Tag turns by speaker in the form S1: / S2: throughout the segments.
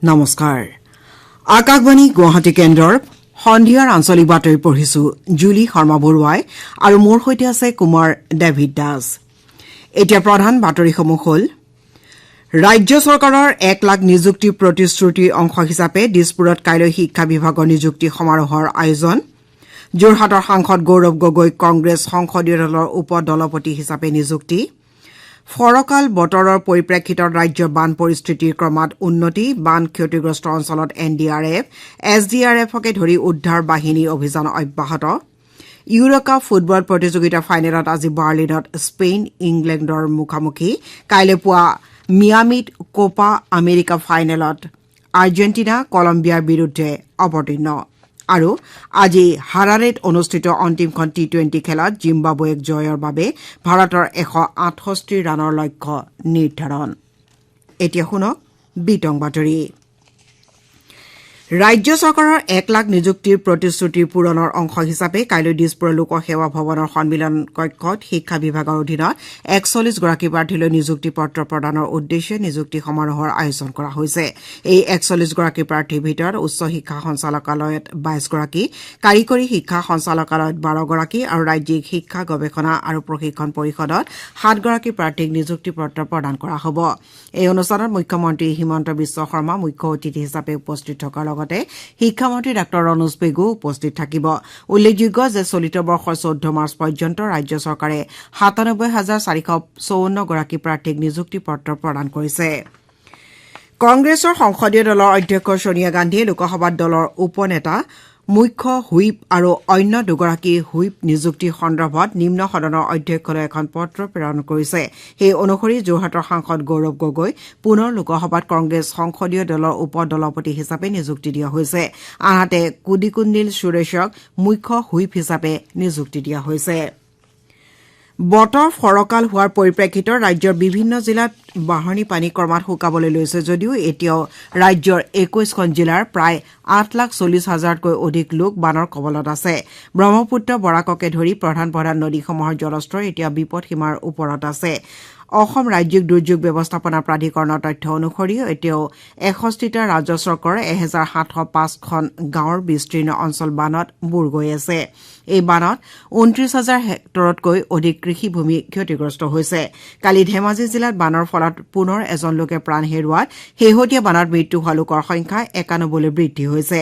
S1: নমস্কাৰ আকাশবাণী গুৱাহাটী কেন্দ্ৰৰ সন্ধিয়াৰ আঞ্চলিক বাতৰি পঢ়িছো জুলি শৰ্মা বৰুৱাই আৰু মোৰ সৈতে আছে কুমাৰ ডেভিড দাস এতিয়া প্ৰধান বাতৰিসমূহ হ'ল ৰাজ্য চৰকাৰৰ 1 লাখ নিযুক্তি প্ৰতিশ্ৰুতিৰ অংশ হিচাপে দিছপুৰত কাইলৈ শিক্ষা বিভাগৰ নিযুক্তি সমাৰোহৰ আয়োজন যোৰহাটৰ সাংসদ গৌৰৱ গগৈ কংগ্ৰেছ সংসদীয় দলৰ উপদলপতি হিচাপে নিযুক্তি ফৰকাল বতৰৰ পৰিপ্ৰেক্ষিতত ৰাজ্যৰ বান পৰিস্থিতিৰ ক্ৰমাৎ উন্নতি বান ক্ষতিগ্ৰস্ত অঞ্চলত এনডিআৰএফ এছডিআৰএফকে ধৰি উদ্ধাৰ বাহিনীৰ অভিযান অব্যাহত ইউৰোকাপ ফুটবল প্ৰতিযোগিতাৰ ফাইনেলত আজি বাৰ্লিনত স্পেইন ইংলেণ্ডৰ মুখামুখি কাইলৈ পুৱা মিয়ামিত কোপা আমেৰিকা ফাইনেলত আৰ্জেণ্টিনা কলম্বিয়াৰ বিৰুদ্ধে অৱতীৰ্ণ আৰু আজি হাৰাৰেত অনুষ্ঠিত অন্তিমখন টি20 খেলত জিম্বাবৱেক জয়ৰ বাবে ভাৰতৰ 168 ৰানৰ লক্ষ্য নিৰ্ধাৰণ এতিয়া শুনক বিতং বাতৰি ৰাজ্য চৰকাৰৰ 1 লাখ নিযুক্তিৰ প্ৰতিশ্ৰুতিৰ পূৰণৰ অংশ হিচাপে কাইলৈ দিছপুৰ লোকসেৱা ভৱনৰ সন্মিলন কক্ষত শিক্ষা বিভাগৰ অধীনত 41 গৰাকী প্ৰাৰ্থীলৈ নিযুক্তি পত্ৰ প্ৰদানৰ উদ্দেশ্যে নিযুক্তি সমাৰোহৰ আয়োজন কৰা হৈছে এই 41 গৰাকী প্ৰাৰ্থীৰ ভিতৰত উচ্চ শিক্ষা সঞ্চালকালয়ত 22 গৰাকী কাৰিকৰী শিক্ষা সঞ্চালকালয়ত 12 গৰাকী আৰু ৰাজ্যিক শিক্ষা গৱেষণা আৰু প্ৰশিক্ষণ পৰিষদত 7 গৰাকী প্ৰাৰ্থীক নিযুক্তি পত্ৰ প্ৰদান কৰা হ'ব এই অনুষ্ঠানত মুখ্যমন্ত্ৰী হিমন্ত বিশ্ব শৰ্মা মুখ্য অতিথি হিচাপে উপস্থিত থকাৰ লগতে শিক্ষামন্ত্ৰী ডাঃ ৰণোজ পেগু উপস্থিত থাকিব উল্লেখযোগ্য যে চলিত বৰ্ষৰ 14 মাৰ্চ পৰ্যন্ত ৰাজ্য চৰকাৰে ৯৭,৪৫৪ গৰাকী প্ৰাৰ্থীক নিযুক্তি পত্ৰ প্ৰদান কৰিছে কংগ্ৰেছৰ সংসদীয় দলৰ অধ্যক্ষ সোনিয়া গান্ধীয়ে লোকসভাত দলৰ উপনেতা মুখ্য হুইপ আৰু অন্য দুগৰাকী হুইপ নিযুক্তি সন্দৰ্ভত নিম্ন সদনৰ অধ্যক্ষলৈ এখন পত্ৰ প্ৰেৰণ কৰিছে সেই অনুসৰি যোৰহাটৰ সাংসদ গৌৰৱ গগৈ পুনৰ লোকসভাত কংগ্ৰেছ সংসদীয় দলৰ উপদলপতি হিচাপে নিযুক্তি দিয়া হৈছে আনহাতে কুডিকুন্দিল সুৰেশক মুখ্য হুইপ হিচাপে নিযুক্তি দিয়া হৈছে বতৰ ফৰকাল হোৱাৰ পৰিপ্ৰেক্ষিতত ৰাজ্যৰ বিভিন্ন জিলাত বাঢ়নী পানী ক্ৰমাৎ শুকাবলৈ লৈছে যদিও এতিয়াও ৰাজ্যৰ 21খন জিলাৰ প্ৰায় 8,40,000তকৈ অধিক লোক বানৰ কবলত আছে ব্ৰহ্মপুত্ৰ বৰাককে ধৰি প্ৰধান নদীসমূহৰ জলস্তৰ এতিয়া বিপদসীমাৰ ওপৰত আছে অসম ৰাজ্যিক দুৰ্যোগ ব্যৱস্থাপনা প্ৰাধিকৰণৰ তথ্য অনুসৰি এতিয়াও 61টা ৰাজ্য চৰকাৰৰ 1705খন গাঁৱৰ বিস্তীৰ্ণ অঞ্চল বানত বুৰ গৈ আছে এই বানত 29,000 হেক্টৰতকৈ অধিক কৃষিভূমি ক্ষতিগ্ৰস্ত হৈছে কালি ধেমাজি জিলাত বানৰ ফলত পুনৰ এজন লোকে প্ৰাণ হেৰুওৱাত শেহতীয়া বানত মৃত্যু হোৱা লোকৰ সংখ্যা 91লৈ বৃদ্ধি হৈছে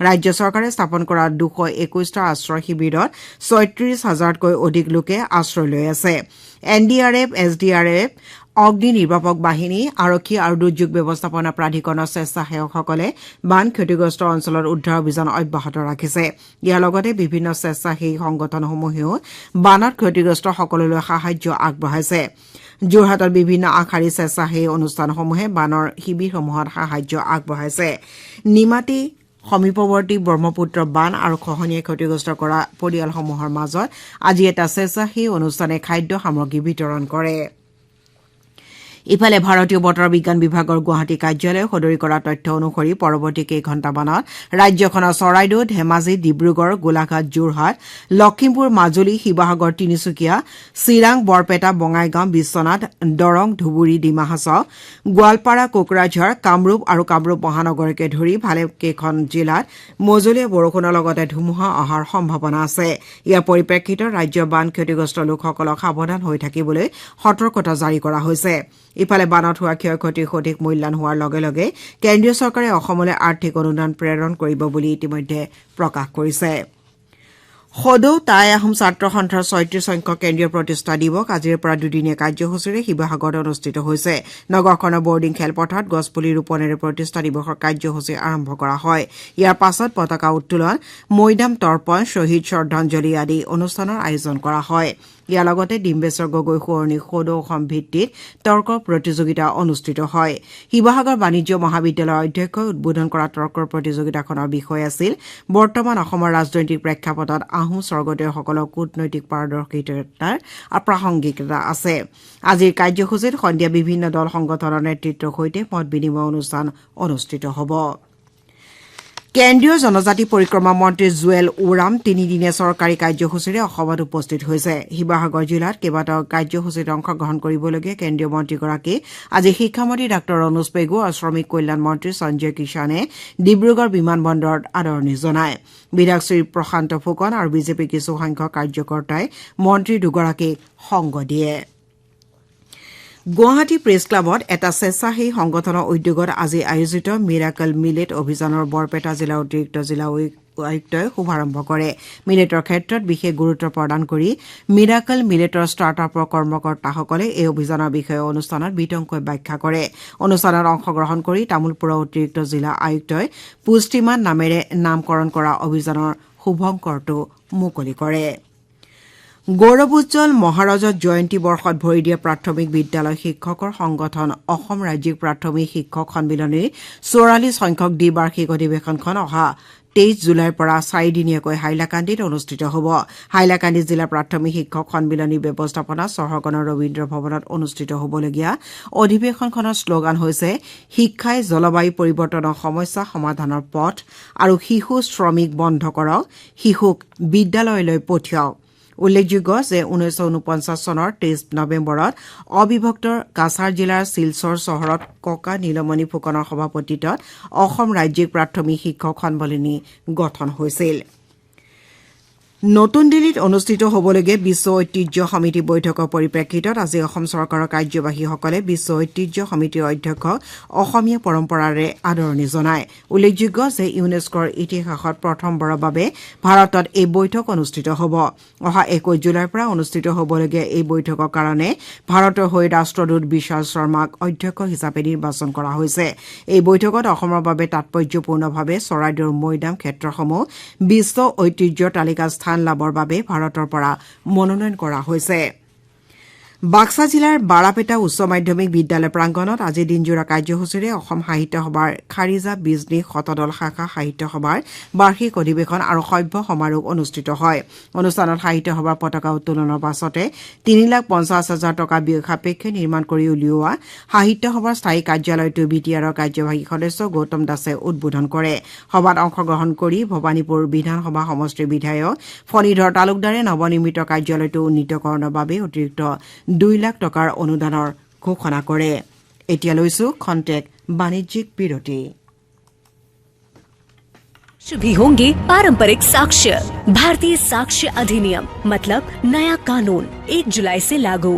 S1: ৰাজ্য চৰকাৰে স্থাপন কৰা 221টা আশ্ৰয় শিবিৰত 36,000তকৈ অধিক লোকে আশ্ৰয় লৈ আছে এনডিআৰএফ এছডিআৰএফ অগ্নি নিৰ্বাপক বাহিনী আৰক্ষী আৰু দুৰ্যোগ ব্যৱস্থাপনা প্ৰাধিকৰণৰ স্বেচ্ছাসেৱকসকলে বান ক্ষতিগ্ৰস্ত অঞ্চলত উদ্ধাৰ অভিযান অব্যাহত ৰাখিছে ইয়াৰ লগতে বিভিন্ন স্বেচ্ছাসেৱী সংগঠনসমূহেও বানত ক্ষতিগ্ৰস্ত সকলোলৈ সাহায্য আগবঢ়াইছে যোৰহাটত বিভিন্ন আগশাৰী স্বেচ্ছাসেৱী অনুষ্ঠানসমূহে বানৰ শিবিৰসমূহত সাহায্য আগবঢ়াইছে নিমাতী সমীপৱৰ্তী ব্ৰহ্মপুত্ৰ বান আৰু খহনীয়াই ক্ষতিগ্ৰস্ত কৰা পৰিয়ালসমূহৰ মাজত আজি এটা স্বেচ্ছাসেৱী অনুষ্ঠানে খাদ্য সামগ্ৰী বিতৰণ কৰে ইফালে ভাৰতীয় বতৰ বিজ্ঞান বিভাগৰ গুৱাহাটী কাৰ্যালয়ে সদৰি কৰা তথ্য অনুসৰি পৰৱৰ্তী কেইঘণ্টামানত ৰাজ্যখনৰ চৰাইদেউ ধেমাজি ডিব্ৰুগড় গোলাঘাট যোৰহাট লখিমপুৰ মাজুলী শিৱসাগৰ তিনিচুকীয়া চিৰাং বৰপেটা বঙাইগাঁও বিশ্বনাথ দৰং ধুবুৰী ডিমা হাছাও গোৱালপাৰা কোকৰাঝাৰ কামৰূপ আৰু কামৰূপ মহানগৰকে ধৰি ভালেকেইখন জিলাত মজলীয়া বৰষুণৰ লগতে ধুমুহা অহাৰ সম্ভাৱনা আছে ইয়াৰ পৰিপ্ৰেক্ষিতত ৰাজ্যৰ বান ক্ষতিগ্ৰস্ত লোকসকলক সাৱধান হৈ থাকিবলৈ সতৰ্কতা জাৰি কৰা হৈছে ইফালে বানত হোৱা ক্ষয়ক্ষতিৰ সঠিক মূল্যায়ন হোৱাৰ লগে লগে কেন্দ্ৰীয় চৰকাৰে অসমলৈ আৰ্থিক অনুদান প্ৰেৰণ কৰিব বুলি ইতিমধ্যে প্ৰকাশ কৰিছে সদৌ টাই আহোম ছাত্ৰ সন্থাৰ ৩৬ সংখ্যক কেন্দ্ৰীয় প্ৰতিষ্ঠা দিৱস আজিৰ পৰা দুদিনীয়া কাৰ্যসূচীৰে শিৱসাগৰত অনুষ্ঠিত হৈছে নগৰখনৰ বৰ্ডিং খেলপথাৰত গছপুলি ৰোপণেৰে প্ৰতিষ্ঠা দিৱসৰ কাৰ্যসূচী আৰম্ভ কৰা হয় ইয়াৰ পাছত পতাকা উত্তোলন মৈদাম তৰ্পণ শ্বহীদ শ্ৰদ্ধাঞ্জলি আদি অনুষ্ঠানৰ আয়োজন কৰা হয় ইয়াৰ লগতে ডিম্বেশ্বৰ গগৈ সোঁৱৰণী সদৌ অসম ভিত্তিত তৰ্ক প্ৰতিযোগিতা অনুষ্ঠিত হয় শিৱসাগৰ বাণিজ্য মহাবিদ্যালয়ৰ অধ্যক্ষই উদ্বোধন কৰা তৰ্কৰ প্ৰতিযোগিতাখনৰ বিষয় আছিল বৰ্তমান অসমৰ ৰাজনৈতিক প্ৰেক্ষাপটত আহোম স্বৰ্গদেউসকলৰ কূটনৈতিক পাৰদৰ্শিতাৰ প্ৰাসংগিকতা আছে আজিৰ কাৰ্যসূচীত সন্ধিয়া বিভিন্ন দল সংগঠনৰ নেতৃত্বৰ সৈতে মত বিনিময় অনুষ্ঠান অনুষ্ঠিত হ'ব কেন্দ্ৰীয় জনজাতি পৰিক্ৰমা মন্ত্ৰী জুৱেল ওৰাম তিনিদিনীয়া চৰকাৰী কাৰ্যসূচীৰে অসমত উপস্থিত হৈছে শিৱসাগৰ জিলাত কেইবাটাও কাৰ্যসূচীত অংশগ্ৰহণ কৰিবলগীয়া কেন্দ্ৰীয় মন্ত্ৰীগৰাকী আজি শিক্ষামন্ত্ৰী ডাঃ অনুজ পেগু আৰু শ্ৰমিক কল্যাণ মন্ত্ৰী সঞ্জয় কিষাণে ডিব্ৰুগড় বিমান বন্দৰত আদৰণি জনায় বিধায়ক শ্ৰী প্ৰশান্ত ফুকন আৰু বিজেপিৰ কিছুসংখ্যক কাৰ্যকৰ্তাই মন্ত্ৰী দুগৰাকীক সংগ দিয়ে গুৱাহাটী প্ৰেছ ক্লাবত এটা স্বেচ্ছাসেৱী সংগঠনৰ উদ্যোগত আজি আয়োজিত মিৰাকল মিলেট অভিযানৰ বৰপেটা জিলাৰ অতিৰিক্ত জিলা আয়ুক্তই শুভাৰম্ভ কৰে মিলেটৰ ক্ষেত্ৰত বিশেষ গুৰুত্ব প্ৰদান কৰি মিৰাকল মিলেটৰ ষ্টাৰ্টআপৰ কৰ্মকৰ্তাসকলে এই অভিযানৰ বিষয়ে অনুষ্ঠানত বিতংকৈ ব্যাখ্যা কৰে অনুষ্ঠানত অংশগ্ৰহণ কৰি তামুলপুৰৰ অতিৰিক্ত জিলা আয়ুক্তই পুষ্টিমান নামেৰে নামকৰণ কৰা অভিযানৰ শুভংকৰটো মুকলি কৰে গৌৰৱোজ্জ্বল মহাৰাজত জয়ন্তী বৰ্ষত ভৰি দিয়া প্ৰাথমিক বিদ্যালয় শিক্ষকৰ সংগঠন অসম ৰাজ্যিক প্ৰাথমিক শিক্ষক সন্মিলনীৰ 44 সংখ্যক দ্বিবাৰ্ষিক অধিৱেশনখন অহা 23 জুলাইৰ পৰা 4 দিনীয়াকৈ হাইলাকান্দিত অনুষ্ঠিত হ'ব হাইলাকান্দি জিলা প্ৰাথমিক শিক্ষক সন্মিলনী ব্যৱস্থাপনা চহৰখনৰ ৰবীন্দ্ৰ ভৱনত অনুষ্ঠিত হ'বলগীয়া অধিৱেশনখনৰ শ্লোগান হৈছে শিক্ষাই জলবায়ু পৰিৱৰ্তনৰ সমস্যা সমাধানৰ পথ আৰু শিশু শ্ৰমিক বন্ধ কৰক শিশুক বিদ্যালয়লৈ পঠিয়াওক উল্লেখযোগ্য যে 1949 চনৰ 23 নৱেম্বৰত অবিভক্ত কাছাৰ জিলাৰ শিলচৰ চহৰত ককা নীলমণি ফুকনৰ সভাপতিত্বত অসম ৰাজ্যিক প্ৰাথমিক শিক্ষক সন্মিলনী গঠন হৈছিল নতুন দিল্লীত অনুষ্ঠিত হ'বলগীয়া বিশ্ব ঐতিহ্য সমিতি বৈঠকৰ পৰিপ্ৰেক্ষিতত আজি অসম চৰকাৰৰ কাৰ্যবাহীসকলে বিশ্ব ঐতিহ্য সমিতিৰ অধ্যক্ষক অসমীয়া পৰম্পৰাৰে আদৰণি জনায় উল্লেখযোগ্য যে ইউনেস্কোৰ ইতিহাসত প্ৰথমবাৰৰ বাবে ভাৰতত এই বৈঠক অনুষ্ঠিত হ'ব অহা 21 জুলাইৰ পৰা অনুষ্ঠিত হ'বলগীয়া এই বৈঠকৰ কাৰণে ভাৰতৰ হৈ ৰাষ্ট্ৰদূত বিশাল শৰ্মাক অধ্যক্ষ হিচাপে নিৰ্বাচন কৰা হৈছে এই বৈঠকত অসমৰ বাবে তাৎপৰ্যপূৰ্ণভাৱে চৰাইদেউৰ মৈদাম ক্ষেত্ৰসমূহ বিশ্ব ঐতিহ্যৰ তালিকাত স্থান লাভৰ বাবে ভাৰতৰ পৰা মনোনয়ন কৰা হৈছে বাক্সা জিলাৰ বাৰাপেটা উচ্চ মাধ্যমিক বিদ্যালয় প্ৰাংগণত আজি দিনজোৰা কাৰ্যসূচীৰে অসম সাহিত্য সভাৰ খাৰিজা বিজনী শতদল শাখা সাহিত্য সভাৰ বাৰ্ষিক অধিৱেশন আৰু সভ্য সমাৰোহ অনুষ্ঠিত হয় অনুষ্ঠানত সাহিত্য সভাৰ পতাকা উত্তোলনৰ পাছতে 3,50,000 টকা ব্যয় সাপেক্ষে নিৰ্মাণ কৰি উলিওৱা সাহিত্য সভাৰ স্থায়ী কাৰ্যালয়টো বিটিআৰৰ কাৰ্যবাহী সদস্য গৌতম দাসে উদ্বোধন কৰে সভাত অংশগ্ৰহণ কৰি ভৱানীপুৰ বিধানসভা সমষ্টিৰ বিধায়ক ফণীধৰ তালুকদাৰে নৱনিৰ্মিত কাৰ্যালয়টো উন্নীতকৰণৰ বাবে অতিৰিক্ত 2 লাখ টকাৰ অনুদানৰ ঘোষণা কৰে এতিয়া লৈছো খন্তেক বাণিজ্যিক বিৰতি
S2: भी होंगे पारंपरिक साक्ष्य भारतीय साक्ष्य अधिनियम मतलब नया कानून 1 जुलाई से लागू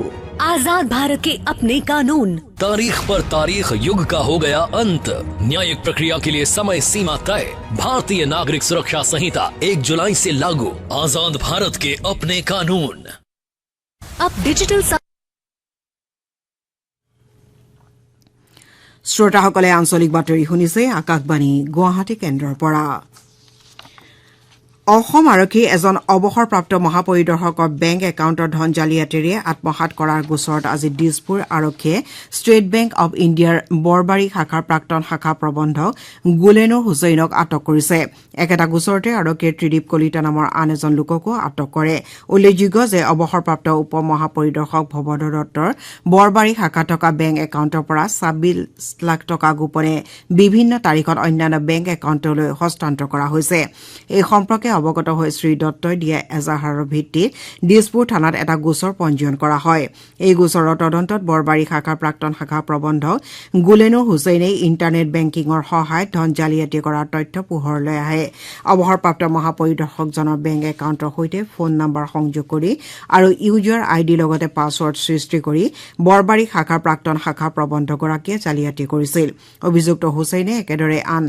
S2: आजाद भारत के अपने कानून
S3: तारीख पर तारीख युग का हो गया अंत न्यायिक प्रक्रिया के लिए समय सीमा तय भारतीय नागरिक सुरक्षा संहिता 1 जुलाई से लागू आजाद भारत के अपने कानून
S2: अब डिजिटल
S1: শ্ৰোতাসকলে আঞ্চলিক বাতৰি শুনিছে আকাশবাণী গুৱাহাটী কেন্দ্ৰৰ পৰা অসম আৰক্ষী এজন অৱসৰপ্ৰাপ্ত মহাপৰিদৰ্শকৰ বেংক একাউণ্টৰ ধন জালিয়াতিৰে আত্মসাৎ কৰাৰ গোচৰত আজি দিছপুৰ আৰক্ষীয়ে ষ্টেট বেংক অব ইণ্ডিয়াৰ বৰবাৰী শাখাৰ প্ৰাক্তন শাখা প্ৰবন্ধক গুলেনুৰ হুছেইনক আটক কৰিছে একেটা গোচৰতে আৰক্ষীয়ে ত্ৰিদীপ কলিতা নামৰ আন এজন লোককো আটক কৰে উল্লেখযোগ্য যে অৱসৰপ্ৰাপ্ত উপ মহাপৰিদৰ্শক ভৱধৰ দত্তৰ বৰবাৰী শাখা থকা বেংক একাউণ্টৰ পৰা 26 লাখ টকা গোপনে বিভিন্ন তাৰিখত অন্যান্য বেংক একাউণ্টলৈ হস্তান্তৰ কৰা হৈছে এই সম্পৰ্কে অৱগত হৈ শ্ৰী দত্তই দিয়া এজাহাৰৰ ভিত্তিত দিছপুৰ থানাত এটা গোচৰ পঞ্জীয়ন কৰা হয় এই গোচৰৰ তদন্তত বৰবাৰী শাখাৰ প্ৰাক্তন শাখা প্ৰবন্ধক গুলেনুৰ হুছেইনে ইণ্টাৰনেট বেংকিঙৰ সহায়ত ধন জালিয়াতি কৰাৰ তথ্য পোহৰলৈ আহে অৱসৰপ্ৰাপ্ত মহাপৰিদৰ্শকজনৰ বেংক একাউণ্টৰ সৈতে ফোন নম্বৰ সংযোগ কৰি আৰু ইউজাৰ আইডি লগতে পাছৱৰ্ড সৃষ্টি কৰি বৰবাৰী শাখাৰ প্ৰাক্তন শাখা প্ৰবন্ধকগৰাকীয়ে জালিয়াতি কৰিছিল অভিযুক্ত হুছেইনে একেদৰে আন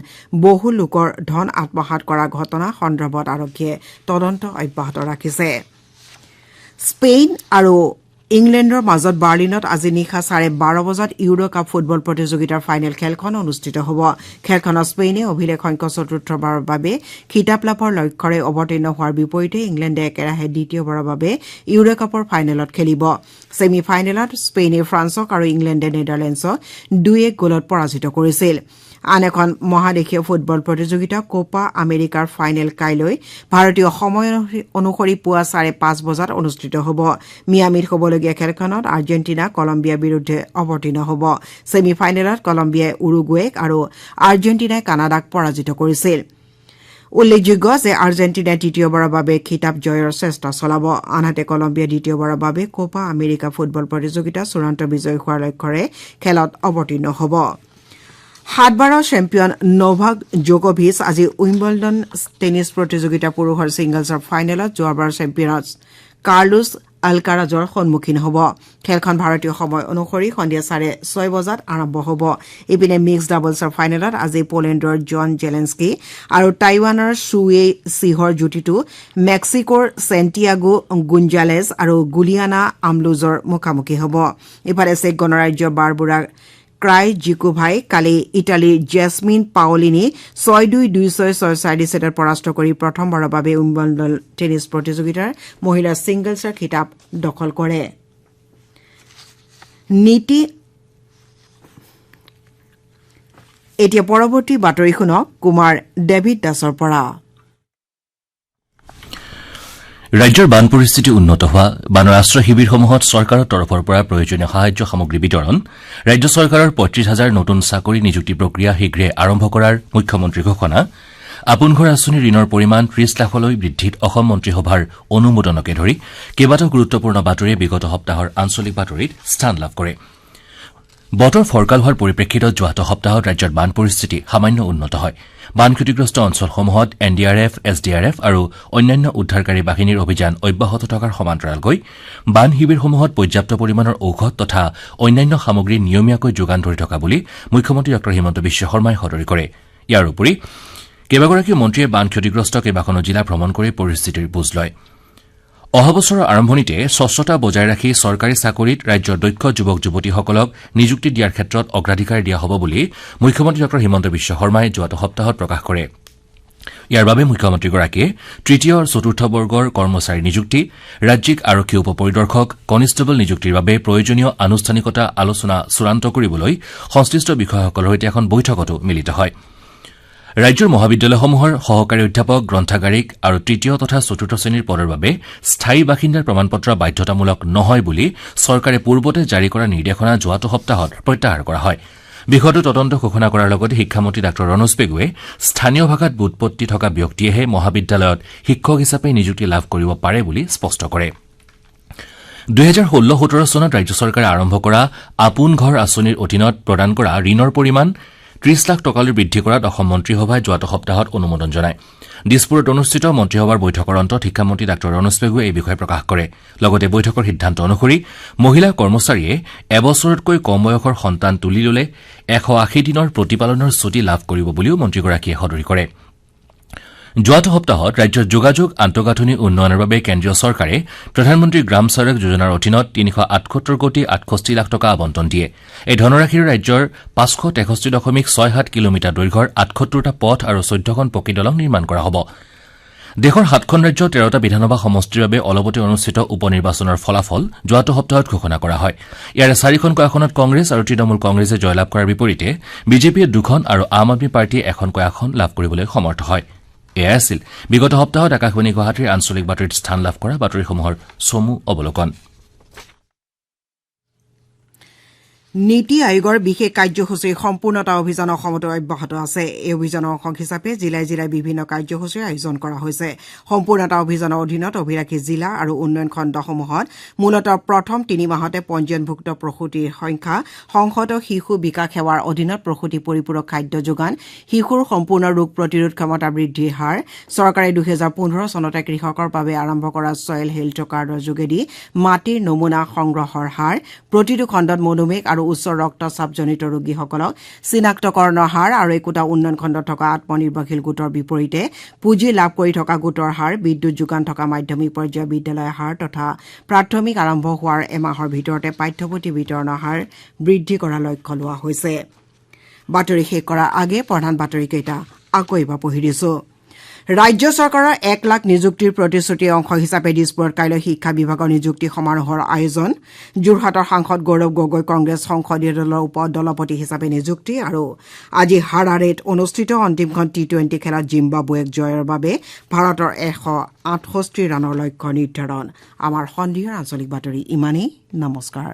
S1: বহু লোকৰ ধন আত্মসাৎ কৰা ঘটনা সন্দৰ্ভত আৰক্ষীয়ে তদন্ত অব্যাহত ৰাখিছে স্পেইন আৰু ইংলেণ্ডৰ মাজত বাৰ্লিনত আজি নিশা 12:30 বজাত ইউৰো কাপ ফুটবল প্ৰতিযোগিতাৰ ফাইনেল খেলখন অনুষ্ঠিত হ'ব খেলখনত স্পেইনে অভিলেখ সংখ্যক চতুৰ্থবাৰৰ বাবে খিতাপ লাভৰ লক্ষ্যৰে অৱতীৰ্ণ হোৱাৰ বিপৰীতে ইংলেণ্ডে একেৰাহে দ্বিতীয়বাৰৰ বাবে ইউৰো কাপৰ ফাইনেলত খেলিব ছেমি ফাইনেলত স্পেইনে ফ্ৰান্সক আৰু ইংলেণ্ডে নেদাৰলেণ্ডছক 2-1 গ'লত পৰাজিত কৰিছিল আন এখন মহাদেশীয় ফুটবল প্ৰতিযোগিতা কোপা আমেৰিকাৰ ফাইনেল কাইলৈ ভাৰতীয় সময় অনুসৰি পুৱা 5:30 বজাত অনুষ্ঠিত হ'ব মিয়ামিত হ'বলগীয়া খেলখনত আৰ্জেণ্টিনা কলম্বিয়াৰ বিৰুদ্ধে অৱতীৰ্ণ হ'ব ছেমি ফাইনেলত কলম্বিয়াই উৰুগুৱেক আৰু আৰ্জেণ্টিনাই কানাডাক পৰাজিত কৰিছিল উল্লেখযোগ্য যে আৰ্জেণ্টিনাই তৃতীয়বাৰৰ বাবে খিতাপ জয়ৰ চেষ্টা চলাব আনহাতে কলম্বিয়া দ্বিতীয়বাৰৰ বাবে কোপা আমেৰিকা ফুটবল প্ৰতিযোগিতা চূড়ান্ত বিজয়ী হোৱাৰ লক্ষ্যৰে খেলত অৱতীৰ্ণ হ'ব 7 বাৰৰ চেম্পিয়ন নোভাক জোকোভিচ আজি উইম্বলডন টেনিছ প্ৰতিযোগিতা পুৰুষৰ ছিংগলছৰ ফাইনেলত যোৱাবাৰৰ চেম্পিয়ন কাৰ্লোছ আলকাৰাজৰ সন্মুখীন হ'ব খেলখন ভাৰতীয় সময় অনুসৰি সন্ধিয়া 6:30 বজাত আৰম্ভ হ'ব ইপিনে মিক্স ডাবলছৰ ফাইনেলত আজি পোলেণ্ডৰ জন জেলেন্সকি আৰু টাইৱানৰ ছুৱে চিহৰ যুটিটো মেক্সিকোৰ চেণ্টিয়াগো গুঞ্জালেজ আৰু গুলিয়ানা আমলুজৰ মুখামুখি হ'ব ইফালে চেক গণৰাজ্যৰ বাৰবুৰা ক্ৰাই জিকোভাই কালি ইটালীৰ জেছমিন পাওলিনি 6-2, 2-6, 6-4 ছেটত পৰাস্ত কৰি প্ৰথমবাৰৰ বাবে উইম্বলডন টেনিছ প্ৰতিযোগিতাৰ মহিলাৰ ছিংগলছৰ খিতাপ দখল কৰে এতিয়া পৰৱৰ্তী বাতৰি শুনক কুমাৰ ডেভিড দাসৰ পৰা
S4: ৰাজ্যৰ বান পৰিস্থিতি উন্নত হোৱা বানৰ আশ্ৰয় শিবিৰসমূহত চৰকাৰৰ তৰফৰ পৰা প্ৰয়োজনীয় সাহায্য সামগ্ৰী বিতৰণ ৰাজ্য চৰকাৰৰ ৩৫,০০০ নতুন চাকৰি নিযুক্তি প্ৰক্ৰিয়া শীঘ্ৰে আৰম্ভ কৰাৰ মুখ্যমন্ত্ৰীৰ ঘোষণা আপোন ঘৰ আঁচনি ঋণৰ পৰিমাণ ৩০ লাখলৈ বৃদ্ধিত অসম মন্ত্ৰীসভাৰ অনুমোদনকে ধৰি কেইবাটাও গুৰুত্বপূৰ্ণ বাতৰিয়ে বিগত সপ্তাহৰ আঞ্চলিক বাতৰিত স্থান লাভ কৰে বতৰ ফৰকাল হোৱাৰ পৰিপ্ৰেক্ষিতত যোৱা সপ্তাহত ৰাজ্যৰ বান পৰিস্থিতি সামান্য উন্নত হয় বান ক্ষতিগ্ৰস্ত অঞ্চলসমূহত এনডিআৰএফ এছডিআৰএফ আৰু অন্যান্য উদ্ধাৰকাৰী বাহিনীৰ অভিযান অব্যাহত থকাৰ সমান্তৰালকৈ বান শিবিৰসমূহত পৰ্যাপ্ত পৰিমাণৰ ঔষধ তথা অন্যান্য সামগ্ৰী নিয়মীয়াকৈ যোগান ধৰি থকা বুলি মুখ্যমন্ত্ৰী ডঃ হিমন্ত বিশ্ব শৰ্মাই সদৰি কৰে ইয়াৰ উপৰি কেইবাগৰাকী মন্ত্ৰীয়ে বান ক্ষতিগ্ৰস্ত কেইবাখনো জিলা ভ্ৰমণ কৰি পৰিস্থিতিৰ বুজ লয় অহা বছৰৰ আৰম্ভণিতে স্বচ্ছতা বজাই ৰাখি চৰকাৰী চাকৰিত ৰাজ্যৰ দক্ষ যুৱক যুৱতীসকলক নিযুক্তি দিয়াৰ ক্ষেত্ৰত অগ্ৰাধিকাৰ দিয়া হ'ব বুলি মুখ্যমন্ত্ৰী ডঃ হিমন্ত বিশ্ব শৰ্মাই যোৱা সপ্তাহত প্ৰকাশ কৰে ইয়াৰ বাবে মুখ্যমন্ত্ৰীগৰাকীয়ে তৃতীয় আৰু চতুৰ্থ বৰ্গৰ কৰ্মচাৰী নিযুক্তি ৰাজ্যিক আৰক্ষী উপ পৰিদৰ্শক কনিষ্টেবল নিযুক্তিৰ বাবে প্ৰয়োজনীয় আনুষ্ঠানিকতা আলোচনা চূড়ান্ত কৰিবলৈ সংশ্লিষ্ট বিষয়াসকলৰ সৈতে এখন বৈঠকতো মিলিত হয় ৰাজ্যৰ মহাবিদ্যালয়সমূহৰ সহকাৰী অধ্যাপক গ্ৰন্থাগাৰিক আৰু তৃতীয় তথা চতুৰ্থ শ্ৰেণীৰ পদৰ বাবে স্থায়ী বাসিন্দাৰ প্ৰমাণপত্ৰ বাধ্যতামূলক নহয় বুলি চৰকাৰে পূৰ্বতে জাৰি কৰা নিৰ্দেশনা যোৱা সপ্তাহত প্ৰত্যাহাৰ কৰা হয় বিষয়টো তদন্ত ঘোষণা কৰাৰ লগতে শিক্ষামন্ত্ৰী ডাঃ ৰণোজ পেগুৱে স্থানীয় ভাষাত বুটপত্তি থকা ব্যক্তিয়েহে মহাবিদ্যালয়ত শিক্ষক হিচাপে নিযুক্তি লাভ কৰিব পাৰে বুলি স্পষ্ট কৰে 2016-17 চনত ৰাজ্য চৰকাৰে আৰম্ভ কৰা আপোন ঘৰ আঁচনিৰ অধীনত প্ৰদান কৰা ঋণৰ পৰিমাণ 30 লাখ টকালৈ বৃদ্ধি কৰাত অসম মন্ত্ৰীসভাই যোৱা সপ্তাহত অনুমোদন জনায় দিছপুৰত অনুষ্ঠিত মন্ত্ৰীসভাৰ বৈঠকৰ অন্তত শিক্ষামন্ত্ৰী ডাঃ ৰণোজ পেগুৱে এই বিষয়ে প্ৰকাশ কৰে লগতে বৈঠকৰ সিদ্ধান্ত অনুসৰি মহিলা কৰ্মচাৰীয়ে এবছৰতকৈ কম বয়সৰ সন্তান তুলি ললে 180 দিনৰ প্ৰতিপালনৰ ছুটী লাভ কৰিব বুলিও মন্ত্ৰীগৰাকীয়ে সদৰি কৰে যোৱা সপ্তাহত ৰাজ্যৰ যোগাযোগ আন্তঃগাঁথনি উন্নয়নৰ বাবে কেন্দ্ৰীয় চৰকাৰে প্ৰধানমন্ত্ৰী গ্ৰাম সড়ক যোজনাৰ অধীনত 378 কোটি 68 লাখ টকা আবণ্টন দিয়ে এই ধনৰাশিৰ ৰাজ্যৰ 563.67 কিলোমিটাৰ দৈৰ্ঘ্যৰ 78টা পথ আৰু 14খন পকী দলং নিৰ্মাণ কৰা হ'ব দেশৰ 7খন ৰাজ্য 13টা বিধানসভা সমষ্টিৰ বাবে অলপতে অনুষ্ঠিত উপ নিৰ্বাচনৰ ফলাফল যোৱা সপ্তাহত ঘোষণা কৰা হয় ইয়াৰে 4খনকৈ আসনত কংগ্ৰেছ আৰু তৃণমূল কংগ্ৰেছে জয়লাভ কৰাৰ বিপৰীতে বিজেপিয়ে 2খন আৰু আম আদমী পাৰ্টীয়ে এখনকৈ আসন লাভ কৰিবলৈ সমৰ্থ হয় এয়া আছিল বিগত সপ্তাহত আকাশবাণী গুৱাহাটীৰ আঞ্চলিক বাতৰিত স্থান লাভ কৰা বাতৰিসমূহৰ চমু অৱলোকন
S1: নীতি আয়োগৰ বিশেষ কাৰ্যসূচীৰ সম্পূৰ্ণতা অভিযান অসমতো অব্যাহত আছে এই অভিযানৰ অংশ হিচাপে জিলাই জিলাই বিভিন্ন কাৰ্যসূচীৰ আয়োজন কৰা হৈছে সম্পূৰ্ণতা অভিযানৰ অধীনত অভিলাষী জিলা আৰু উন্নয়ন খণ্ডসমূহত মূলতঃ প্ৰথম 3 মাহতে পঞ্জীয়নভুক্ত প্ৰসূতিৰ সংখ্যা সংহত শিশু বিকাশ সেৱাৰ অধীনত প্ৰসূতি পৰিপূৰক খাদ্য যোগান শিশুৰ সম্পূৰ্ণ ৰোগ প্ৰতিৰোধ ক্ষমতা বৃদ্ধিৰ হাৰ চৰকাৰে 2015 চনতে কৃষকৰ বাবে আৰম্ভ কৰা ছয়েল হেল্থ কাৰ্ডৰ যোগেদি মাটিৰ নমুনা সংগ্ৰহৰ হাৰ প্ৰতিটো খণ্ডত মধুমেহ আৰু উচ্চ ৰক্তচাপজনিত ৰোগীসকলক চিনাক্তকৰণৰ হাৰ আৰু একোটা উন্নয়ন খণ্ডত থকা আত্মনিৰ্ভৰশীল গোটৰ বিপৰীতে পুঁজি লাভ কৰি থকা গোটৰ হাৰ বিদ্যুৎ যোগান থকা মাধ্যমিক পৰ্যায়ৰ বিদ্যালয়ৰ হাৰ তথা প্ৰাথমিক আৰম্ভ হোৱাৰ এমাহৰ ভিতৰতে পাঠ্যপুথি বিতৰণৰ হাৰ বৃদ্ধি কৰাৰ লক্ষ্য লোৱা হৈছে বাতৰি শেষ কৰাৰ আগে প্ৰধান বাতৰিকেইটা আকৌ এবাৰ পঢ়ি দিছো ৰাজ্য চৰকাৰৰ 1 লাখ নিযুক্তিৰ প্ৰতিশ্ৰুতিৰ অংশ হিচাপে দিছপুৰত কাইলৈ শিক্ষা বিভাগৰ নিযুক্তি সমাৰোহৰ আয়োজন যোৰহাটৰ সাংসদ গৌৰৱ গগৈ কংগ্ৰেছ সংসদীয় দলৰ উপদলপতি হিচাপে নিযুক্তি আৰু আজি হাৰাৰেত অনুষ্ঠিত অন্তিমখন টি20 খেলত জিম্বাবুৱেক জয়ৰ বাবে ভাৰতৰ 168 ৰানৰ লক্ষ্য নিৰ্ধাৰণ আমাৰ সন্ধিয়াৰ আঞ্চলিক বাতৰি ইমানেই নমস্কাৰ